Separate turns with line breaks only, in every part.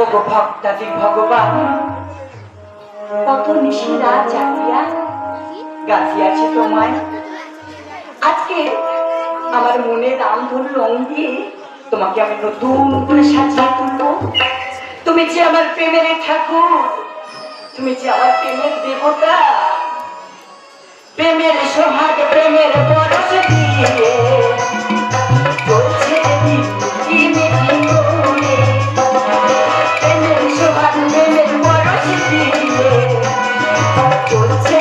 ওগো ভক্তাদি ভগবান, কত নিশিরা জাগিয়া গাছিয়াছে তোমায়। আজকে আমার মনে রামধনু রং দিয়ে তোমাকে আমি নতুন করে সাজিয়ে তুলবো। তুমি যে আমার প্রেমের ঠাকুর, তুমি যে আমার প্রেমের দেবতা, প্রেমের সোহাগ প্রেমের পরশ দিয়ে চলছে প্রেমের সোহাগ প্রেমের পরশ দিয়ে চলছে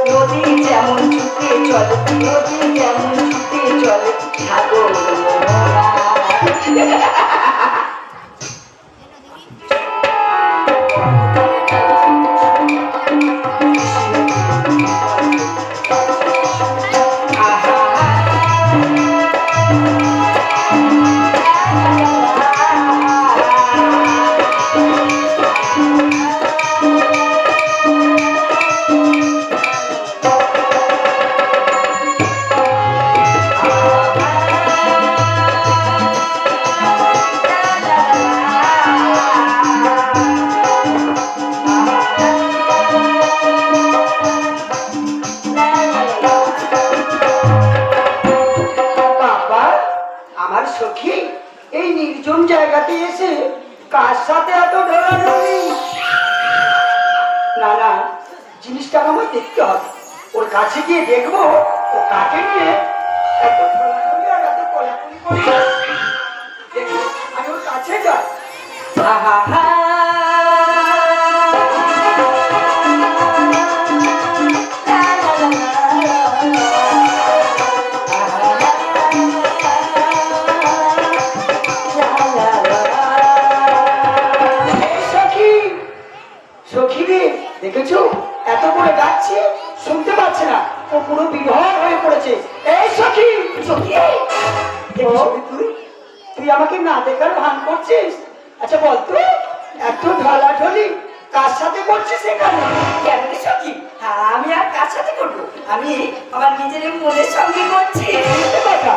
নদী যেমন ছুটে চলে, নদী যেমন ছুটে চলে সাগর জিনিসটা আমার দেখতে হবে। ওর কাছে গিয়ে দেখবো ও কাকে নিয়ে এত ঠোলাঠুলি আর এত কোলাকুলি করে। দেখি আমি ওর কাছে যাই। সখী রে, দেখেছো এত করে গাচ্ছে শুনতে পাচ্ছে না, ও পুরো বিভোর হয়ে পড়েছে। এই সখী, সখী তুই আমাকে না দেখার ভান করছিস? আচ্ছা বলতো এত ঢলাঢলি কার সাথে করছিস এখানে? কেন রে সখী, আমি আর কার সাথে করবো? আমি আমার নিজের মনের সঙ্গে করছি। কথা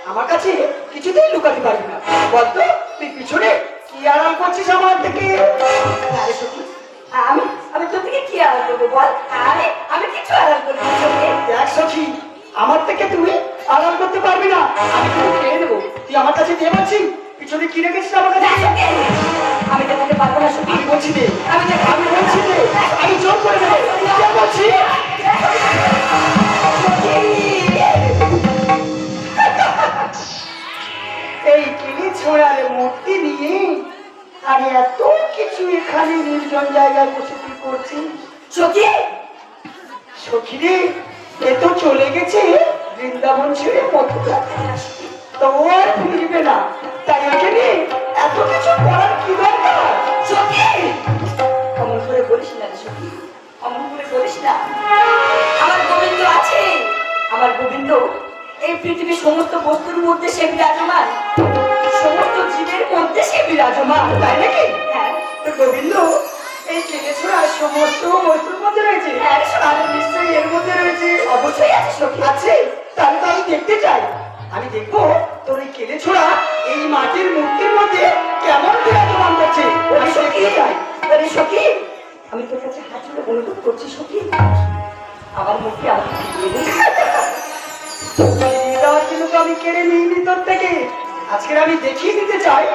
আমার কাছে কিছুতেই লুকাতে পারবি না। বলতো তুই পিছনে কি আড়াল করছিস আমার থেকে? আরে সখী, আমি আমি তোর থেকে কি আড়াল করবো বল? আরে আমি কিছু আড়াল করবো। দেখ সখী, আমার থেকে তুই আড়াল করতে পারবি না। আমি তোকে খেয়ে দেবো। তুই আমার কাছে দিয়ে বলছি পিছনে কি রেখেছিস আমার কাছে? আমি দেখাতে পারবো না সখী। আমি বলছি দে, আমি বলছি দে, আমি জোর করে দেবো। বলছি এই কিলি ছোড়ার মূর্তি নিয়ে আর এত কিছু এখানে নির্জন জায়গায় বসে তুই করছিস? সখী, সখী রে, এ তো চলে গেছে বৃন্দাবন ছেড়ে মথুরা। তো ও আর ফিরবে না, তাই এখানে এত কিছু করার কি দরকার? সখী, অমন করে বলিস না রে সখী, অমন করে বলিস না। আমার গোবিন্দ আছে, আমার গোবিন্দ এই পৃথিবীর সমস্ত বস্তুর মধ্যে সে বিরাজমান, সমস্ত জীবের মধ্যে সে বিরাজমান, তাই নাকি? হ্যাঁ, তো গোবিন্দ এই কেলেছড়া সমস্ত বস্তুর মধ্যে রয়েছে। হ্যাঁ, নিশ্চয়ই এর মধ্যে রয়েছে। অবশ্যই আছে সখী, আছে। তাহলে তো আমি দেখতে চাই। আমি দেখবো তোর এই কেলেছড়া এই মাটির মূর্তির মধ্যে কেমন বিরাজমান করছে। আমি দেখতে চাই। আরে সখী, আমি তোর কাছে হাত জোড়ে অনুরোধ করছি সখী, আমার মূর্তি আমাকে দিয়ে দে। আমি কেড়ে নিইনি তোর থেকে, আজকের আমি দেখিয়ে দিতে চাই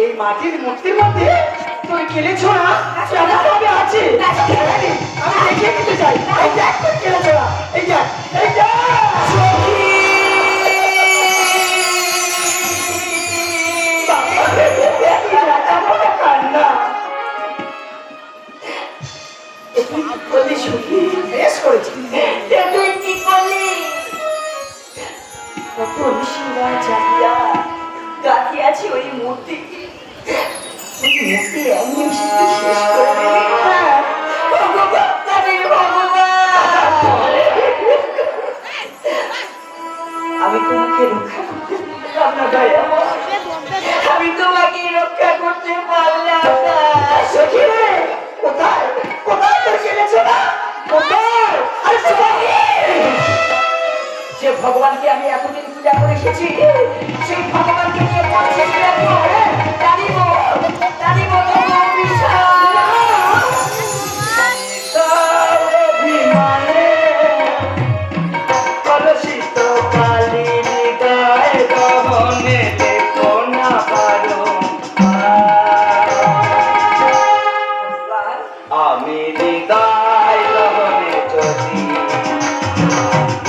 এই মাটির মূর্তির মধ্যে তোর কেলেছড়া কেমন ভাবে আছে। আমি দেখিয়ে দিতে চাই। এই দেখ তোর কেলেছড়া, এই দেখ, এই দেখ। কান্না বেশ করেছি। তুই কি করলি? কত ঋষিরা জাগিয়া গাঁথিয়াছি ওই মূর্তি, ওই মূর্তি এমনি শেষ করে দিলি। আমি তোমাকে রক্ষা করতে পারলাম না দয়া, আমি তোমাকে রক্ষা করতে পারলাম না। সখী রে, কোথায় কোথায় তোর কেলেছড়া? কোথায়? যে ভগবানকে আমি এতদিন পূজা করে এসেছি, সেই ভগবানকে নিয়ে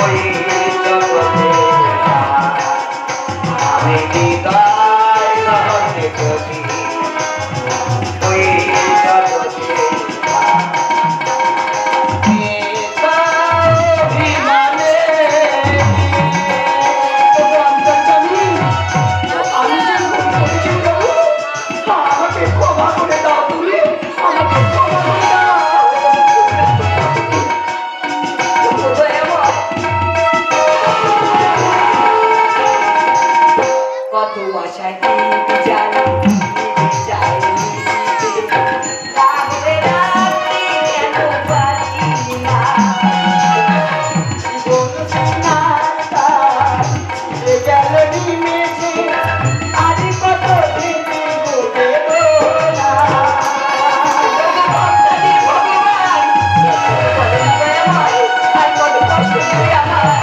ওই জগতে আমি বিদায় নহতে যদি ওই জগতে অভিমানে
আমি যে ভুল করেছি প্রভু, আমাকে ক্ষমা করে দাও, তুমি আমাকে ক্ষমা করে দাও।
কত আশায় জানি তাহলে রাত্রি কেন পারি না
জীবন সোনাটা যে গেল নিমেষে, আর কত দিন দেব না।
ভগবান আর কত কষ্ট করে আমার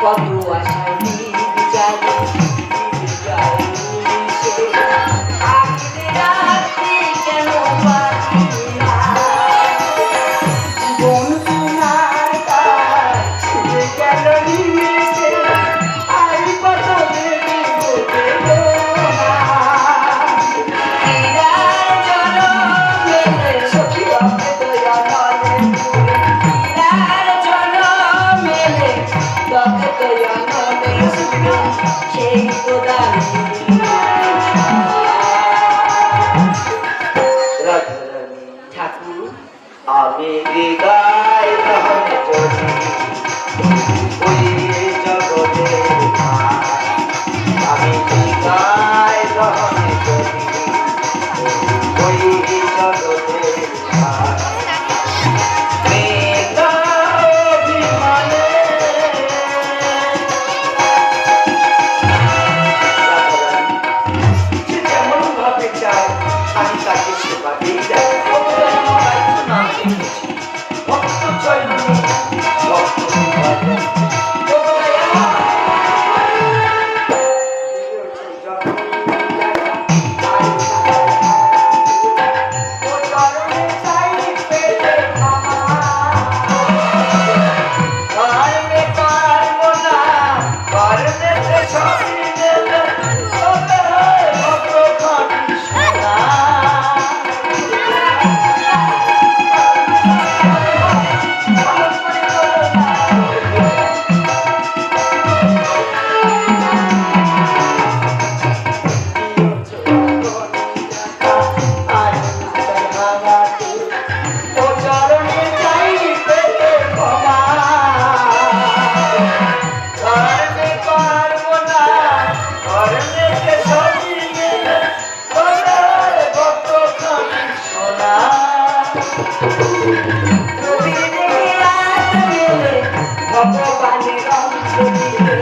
কত আশায় জানি রাত্রি কেন পারি না
জীবন সোনাটা যে গেল নিমেষে, আর কত দিন দেব না।
হীরার জনমে সখী রক্তে দয়া নলে হীরার জনমে রক্তে দয়া নলে সেই তো দামি
রাধারানী
ঠাকুর
আমি বিদায় নহতে যদি ওই জগতে আমি বিদায় নহতে যদি ওই জগতে অভিমানে সে যেমন ভাবে চায় আমি তাকে সেবা দিয়ে যাই ভক্ত চৈতন্য ভক্ত
ভগবানের অন্তরে